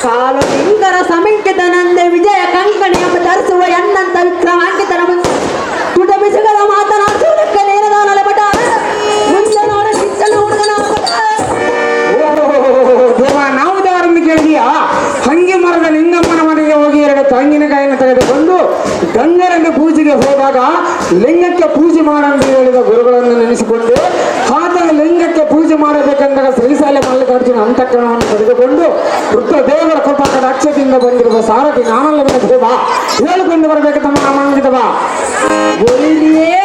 ಕಾಲುಲಿಂಗರ ಸಮಂಕಿತನಂದೆ ವಿಜಯ ಕಂಕಣಿ ಎಂಬ ಧರಿಸುವ ಎನ್ನಂತ ವಿಕ್ರಮಾಂಕಿತನ ತುಟ ಬಿಸಿಗಳ ಮಾತನಾಡುವುದಕ್ಕೆ ನೇರದಾನಲ ಬಟ ಮುಂಚೆ ನೋಡ ಕಿಚ್ಚಲು ಹುಡುಗನ ದೇವ ನಾವು ದೇವರನ್ನು ಕೇಳಿದೀಯಾ? ಹಂಗೆ ಮರದ ಲಿಂಗಮ್ಮನ ಮನೆಗೆ ಹೋಗಿ 2 ತೆಂಗಿನಕಾಯಿಯನ್ನು ತೆಗೆದುಕೊಂಡು ಗಂಗರಲ್ಲಿ ಪೂಜೆಗೆ ಹೋದಾಗ ಲಿಂಗಕ್ಕೆ ಪೂಜೆ ಮಾಡಂತ ಹೇಳಿದ ಗುರುಗಳನ್ನು ನೆನೆಸಿಕೊಂಡು ಆತ ಲಿಂಗಕ್ಕೆ ಪೂಜೆ ಮಾಡಬೇಕೆಂದಾಗ ಶ್ರೀಶೈಲ ಮಲ್ಲಿಕಾರ್ಜುನ ಅಂತಃಕರಣವನ್ನು ತೆಗೆದುಕೊಂಡು ವೃತ್ತ ದೇವರ ಕೃಪಾ ಕಟಾಕ್ಷದಿಂದ ಬಂದಿರುವ ಸಾರಥಿ ನಾನಲ್ಲವೇ ದೇವ ಹೇಳಿಕೊಂಡು ಬರಬೇಕು ತಮ್ಮ ನಾಮಾಂಕಿತವ. ಗೋಲಿಯೇ